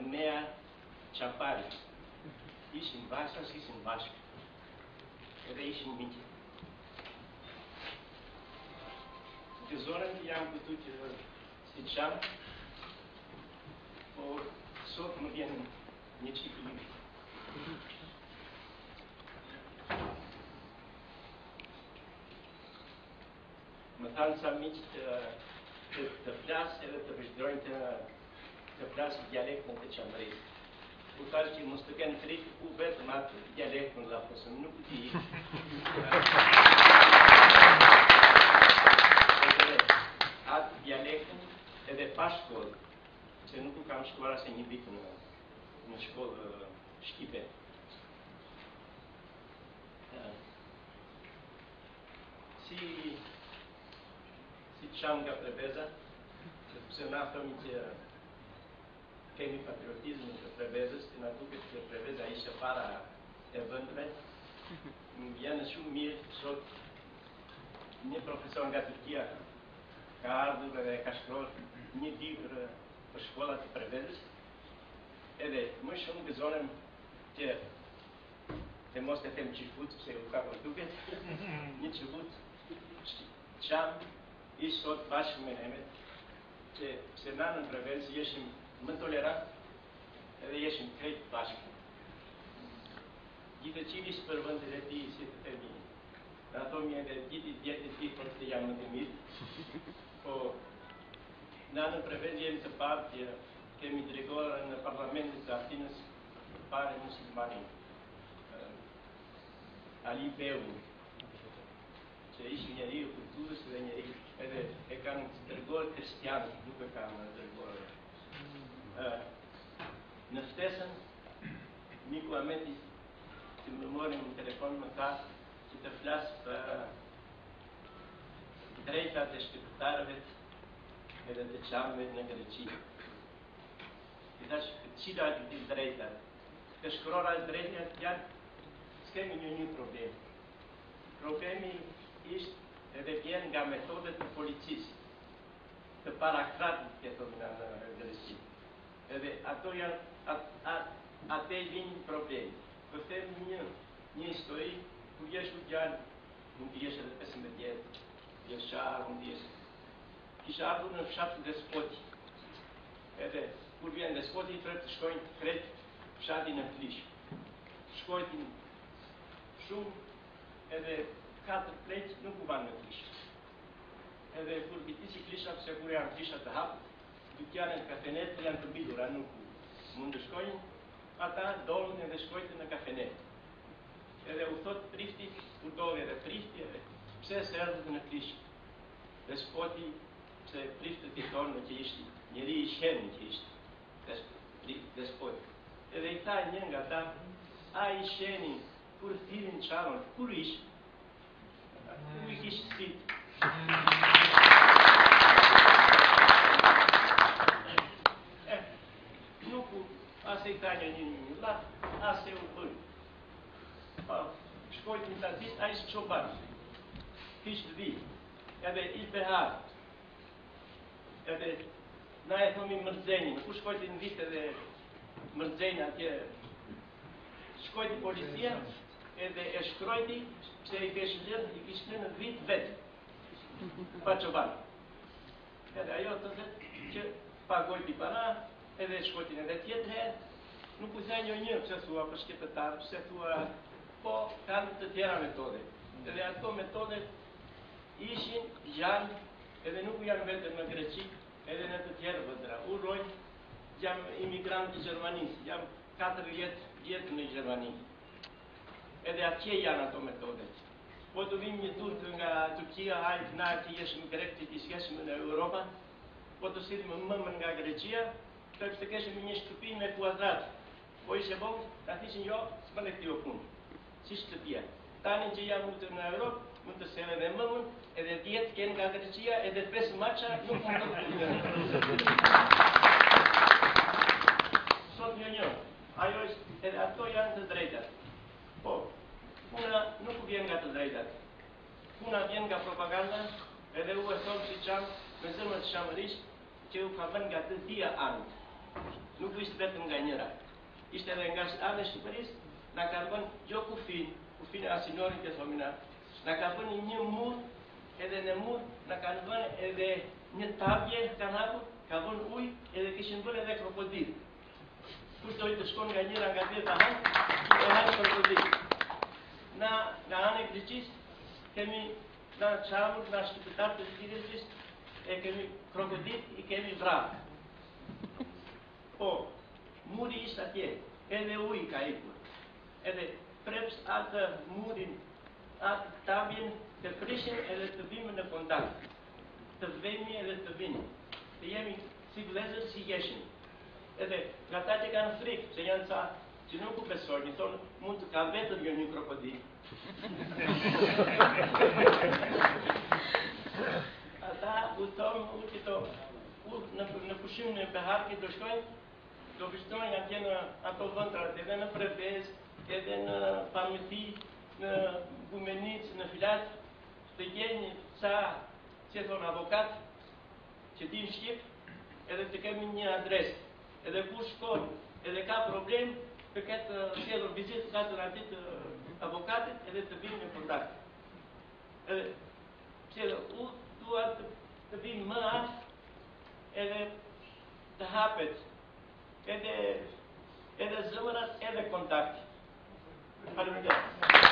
femeia Çapari. Ishim bashkë, ishim bashkë. Edhe ishim miqë. Të zonën që jam këtu që si qam, por sot më vjen një qikë limë. Më thanë sa miqë të flasë edhe të vështrojnë të flasë dialektën të Qamërisë. U thalë që mos të kenë frikë ku vetëm atë dialektën la posëm nuk di. Atë dialektën edhe pa shkollë, se nuk u kam shkuar asë një vitë në shkollë shqipe. Si qam nga Preveza, sepse na thomi që kemi patriotizmin të Prevezës, që na duket që Preveza ishte para e vëndëve. Më vjen shumë mirë sot një profesor nga Turqia ka ardhur edhe ka shkruar një libër për shkollat e Prevezës. Edhe më shumë gëzonem që e mos të them qifut, pse u ka duket, një qifut qam ishtë sot bashkë me nemet, që se na në Prevezë jeshim më tolerant edhe jeshim krejt bashkë. Gjithë qilis për vëndet e ti si të themi. Në ato mi edhe gjithë djetë e ti për të jam më të mirë. Po, na në Prevezë jemi të parë që kemi drejtorë në parlamentit të Atinës të pare muslimanin. Ali Beun, që ishë njeri u kulturës dhe njeri edhe e kanë dërgorë kristianët, nuk e kanë dërgorë. Në ftesën, Miku Ahmeti që më morim në telefon më tha që të flasë për drejtat e shqiptarëve edhe të qamëve në Greqi. I thash, qila të drejtat? Të shkrora drejtat janë, s'kemi një problem. Problemi ishtë edhe vjen nga metodet të policisë, të parakratit të thonë në Greqi. Edhe ato janë, atë e vinë problemi. Për them një histori, kur jesh u gjallë, mund të jesh edhe 15 vjetë, jesh qarë, mund të jesh. Kisha ardhur në fshatë despoti. Edhe, kur vjen despoti, i të shkojnë kretë fshatin në flishë. Shkojtin shumë, edhe 4 pleqë nuk u vanë në flishë. Edhe, kur bitisi flisha, pëse kur janë flisha të hapë, dukjanën kafenet janë të bidura, nuk mund të shkojnë, ata dolën edhe shkojtë në kafenet. Edhe u thot prifti, u doli edhe prifti, edhe pse se erdhët në flishë. Despoti, pse priftët i thonë që ishtë njeri i shenë që ishtë despoti. Edhe i tha një nga ta, a i sheni, kur thirin qaron, kur ishtë? Kur i kishtë thitë? Nuku, ase i tha një latë, ase u bëjë. Shkojtë një tatit, a ishtë qobanë. Kishtë vi, edhe i beharë. Edhe na e thomi mërdzenjë, ku shkojtë në vitë edhe mërdzenjë atje. Shkojtë policia, edhe e shkrojti, pse i keshë lërë, i kishtë në vitë vetë. Pa qobanë. Edhe ajo të dhe që pagojti para, edhe shkojtin edhe tjetë herë, nuk u thë një, pëse thua për shqiptarë, pëse thua, po kanë të tjera metode. Edhe ato metode ishin gjallë, edhe nuk janë vetëm në Greqi, edhe në të tjerë vëndra. Uroj, jam imigrant i Gjermanisë, jam 4 vjetë në Gjermani. Edhe atje janë ato metode. Po të vim një turk nga Turqia, hajtë na që jeshëm grek që t'ishkeshëm në Europa, po të sidhëm mëmën nga Greqia, të keshëm një shtëpi me kuadrat. Po ishe bongë, ta thishin jo, s'më në këtio punë. Si shtëpia. Tanin që jam utër në Europë, mund të sele me mëmën, edhe 10 kënë nga Greqia, edhe 5 maqa, nuk mund të punë. Sot një, ajo është, edhe ato janë të drejtat. Po, puna nuk vjen nga të drejtat. Puna vjen nga propaganda, edhe u e thonë që qamë, me zërmë të shamërisht, që u ka vën nga të dhja anë. nuk ishte vetëm nga njëra. Ishte edhe nga ana e Shqipërisë, na ka bën jo kufin asinorin që thomin na. Na ka bën një mur, edhe në mur na kanë bën edhe një tabje kanë hapur, ka bën ujë edhe kishin bën edhe krokodil. Kush dojë të shkon nga njëra nga tjetra e hanë krokodil. Na nga ana e Greqisë kemi na çamur, na shqiptar të Greqisë e kemi krokodil, i kemi vrarë. Po, muri ishte atje, edhe ujë ka ikur. Edhe preps atë murin, atë tabjen të prishin edhe të bimë në kontakt. Të vemi edhe të vinë. Të jemi si vlezër, si jeshim. Edhe nga ta që kanë frikë, që janë ca që nuk u besojnë, thonë mund të ka vetëm jo një krokodil. Ata u thonë, në pushim në behar që do shkojnë, do vishtojnë atje në ato vëndrat, edhe në Prevez, edhe në Parmeti, në Gumenic, në Filat, të gjenjë ca, që thonë, avokat, që din Shqip, edhe të kemi një adres. Edhe kur shkon, edhe ka problem, të ketë sjellur vizitë katër atit avokatit, edhe të vinë në kontakt. Edhe, u dua të vinë më aftë, edhe të hapet, edhe zëmërat, edhe kontakti. Faleminderit.